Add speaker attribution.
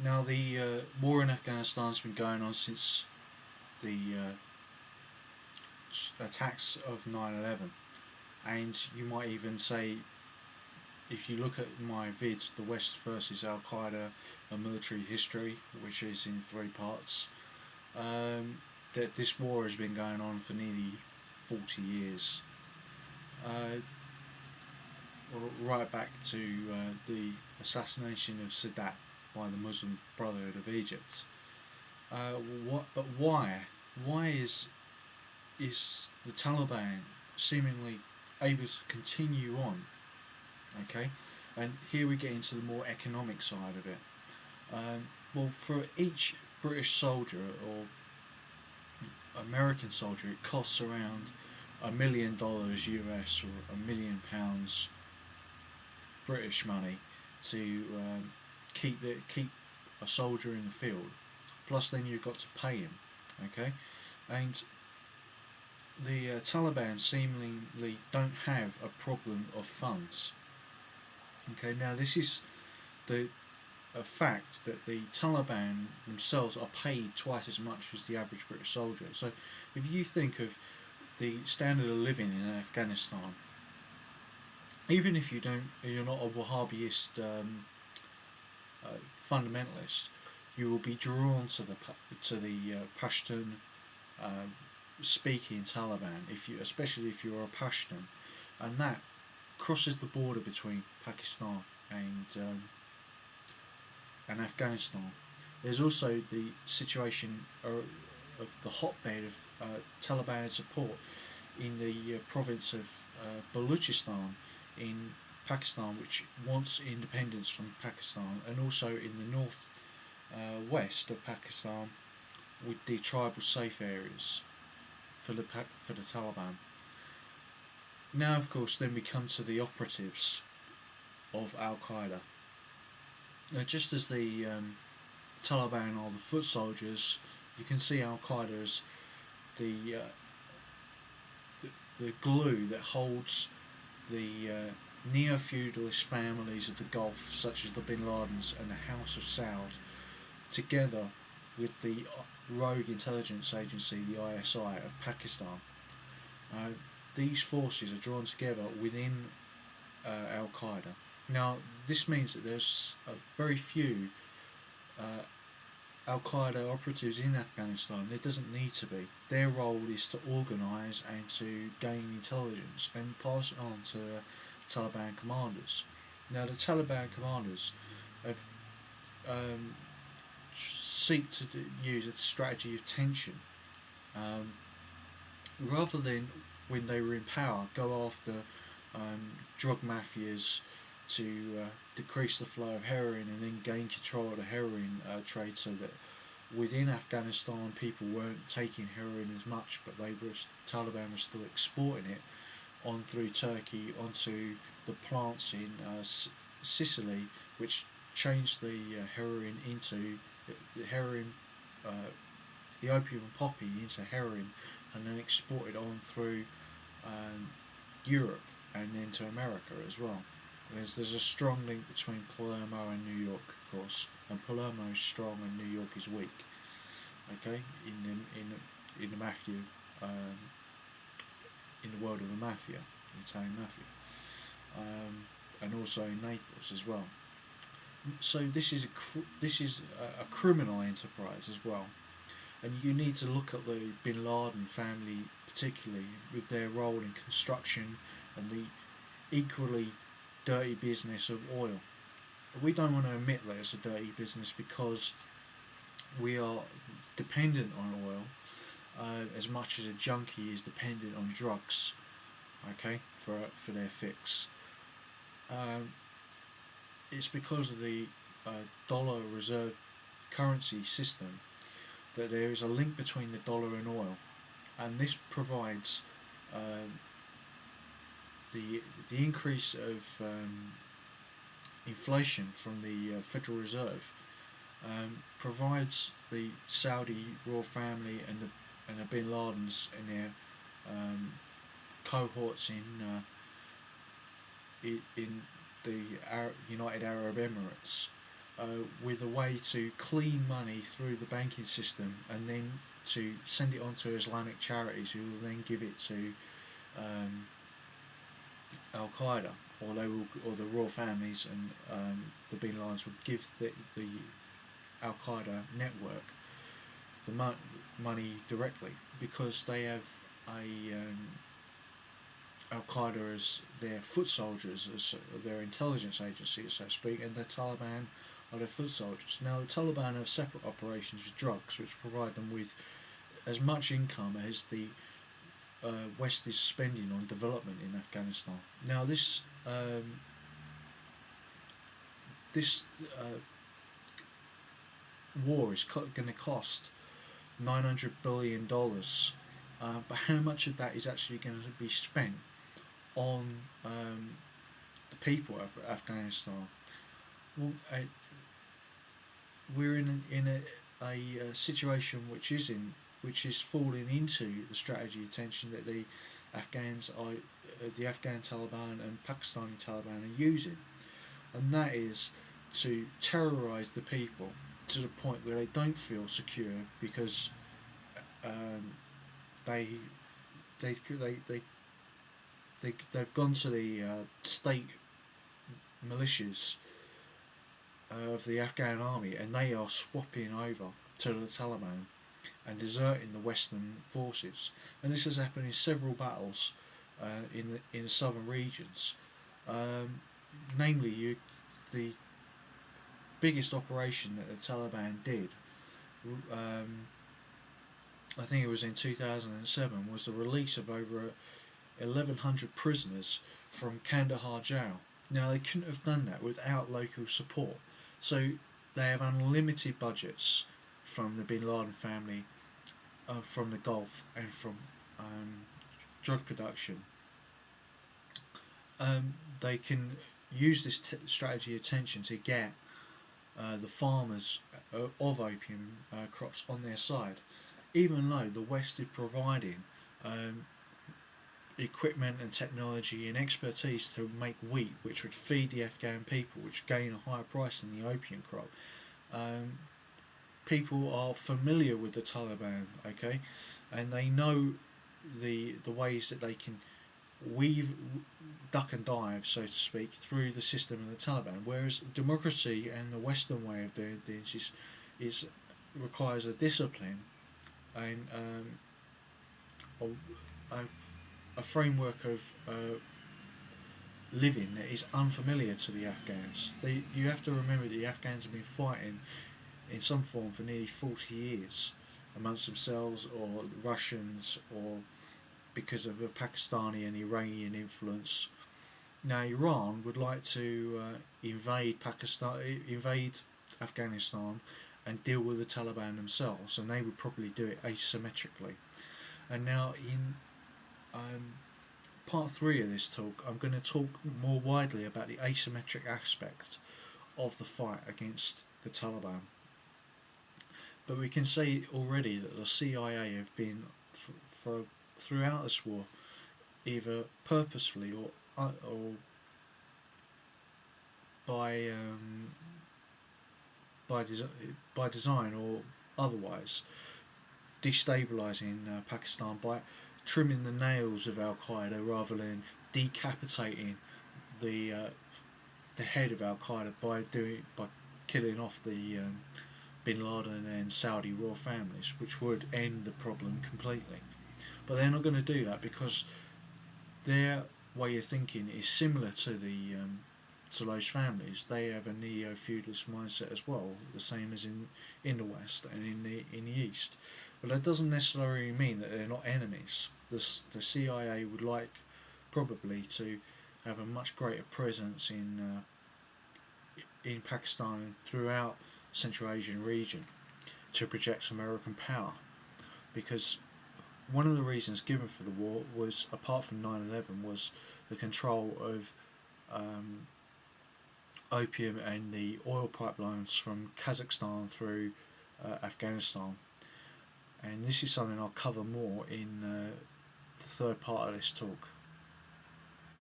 Speaker 1: Now, the war in Afghanistan has been going on since the attacks of 9/11, and you might even say, if you look at my vid, The West versus Al-Qaeda, a military history, which is in 3 parts, that this war has been going on for nearly 40 years. Uh, right back to the assassination of Sadat by the Muslim Brotherhood of Egypt. But why? Why is the Taliban seemingly able to continue on? Okay, and here we get into the more economic side of it. Well, for each British soldier or American soldier, it costs around $1 million US or £1 million British money to keep a soldier in the field. Plus, then you've got to pay him. Okay, and the Taliban seemingly don't have a problem of funds. Okay, now this is the a fact that the Taliban themselves are paid twice as much as the average British soldier. So, if you think of the standard of living in Afghanistan, even if you're not a Wahhabist fundamentalist, you will be drawn to the Pashtun speaking Taliban, especially if you're a Pashtun, and that crosses the border between Pakistan and Afghanistan. There's also the situation of the hotbed of Taliban support in the province of Balochistan in Pakistan, which wants independence from Pakistan, and also in the north west of Pakistan with the tribal safe areas for the Taliban. Now, of course, then we come to the operatives of Al-Qaeda. Now, just as the Taliban are the foot soldiers, you can see Al-Qaeda as the glue that holds the neo-feudalist families of the Gulf, such as the Bin Ladens and the House of Saud, together with the rogue intelligence agency, the ISI of Pakistan. These forces are drawn together within Al-Qaeda. Now, this means that there's very few Al-Qaeda operatives in Afghanistan. There doesn't need to be. Their role is to organise and to gain intelligence and pass it on to Taliban commanders. Now, the Taliban commanders have seek to use a strategy of tension, rather than when they were in power go after drug mafias to decrease the flow of heroin and then gain control of the heroin trade, so that within Afghanistan people weren't taking heroin as much, but Taliban were still exporting it on through Turkey onto the plants in Sicily, which changed the heroin into the heroin, the opium and poppy into heroin, and then exported on through Europe and then to America as well. There's a strong link between Palermo and New York, of course, and Palermo is strong and New York is weak. Okay, in the mafia, in the world of the mafia, the Italian mafia, and also in Naples as well. So this is a criminal enterprise as well, and you need to look at the Bin Laden family particularly with their role in construction and the equally dirty business of oil. We don't want to admit that it's a dirty business because we are dependent on oil as much as a junkie is dependent on drugs. Okay, for their fix. It's because of the dollar reserve currency system that there is a link between the dollar and oil, and this provides the increase of inflation from the Federal Reserve provides the Saudi royal family and the Bin Ladens and their cohorts in the United Arab Emirates with a way to clean money through the banking system and then to send it on to Islamic charities who will then give it to AlQueada, or the royal families and the Bin Ladens would give the AlQueada network the money directly, because they have AlQueada as their foot soldiers, as their intelligence agency, so to speak, and the Taliban are their foot soldiers. Now the Taliban have separate operations with drugs, which provide them with as much income as the West is spending on development in Afghanistan. Now this war is going to cost $900 billion, but how much of that is actually going to be spent on the people of Afghanistan? Well, we're in a situation which is falling into the strategy of tension that the Afghan Taliban and Pakistani Taliban are using, and that is to terrorise the people to the point where they don't feel secure, because they've gone to the state militias of the Afghan army, and they are swapping over to the Taliban and deserting the Western forces. And this has happened in several battles in the southern regions. Namely, the biggest operation that the Taliban did, I think it was in 2007, was the release of over 1,100 prisoners from Kandahar jail. Now they couldn't have done that without local support, so they have unlimited budgets from the Bin Laden family, from the Gulf, and from drug production. They can use this strategy of tension to get the farmers of opium crops on their side, even though the West is providing equipment and technology and expertise to make wheat, which would feed the Afghan people, which gain a higher price than the opium crop. People are familiar with the Taliban, okay, and they know the ways that they can duck and dive, so to speak, through the system of the Taliban. Whereas democracy and the Western way of doing things requires a discipline and a framework of living that is unfamiliar to the Afghans. You have to remember that the Afghans have been fighting in some form for nearly 40 years amongst themselves, or Russians, or because of a Pakistani and Iranian influence. Now Iran would like to invade Afghanistan and deal with the Taliban themselves, and they would probably do it asymmetrically. And now in part 3 of this talk, I'm going to talk more widely about the asymmetric aspect of the fight against the Taliban. But we can say already that the CIA have been, for throughout this war, either purposefully or by design or otherwise, destabilising Pakistan by trimming the nails of AlQueada rather than decapitating the head of AlQueada by killing off the Bin Laden and Saudi royal families, which would end the problem completely. But they're not going to do that because their way of thinking is similar to those families. They have a neo-feudalist mindset as well, the same as in the West and in the East. But that doesn't necessarily mean that they're not enemies. The CIA would like probably to have a much greater presence in Pakistan and throughout Central Asian region to project American power, because one of the reasons given for the war was, apart from 9/11, was the control of opium and the oil pipelines from Kazakhstan through Afghanistan. And this is something I'll cover more in the third part of this talk.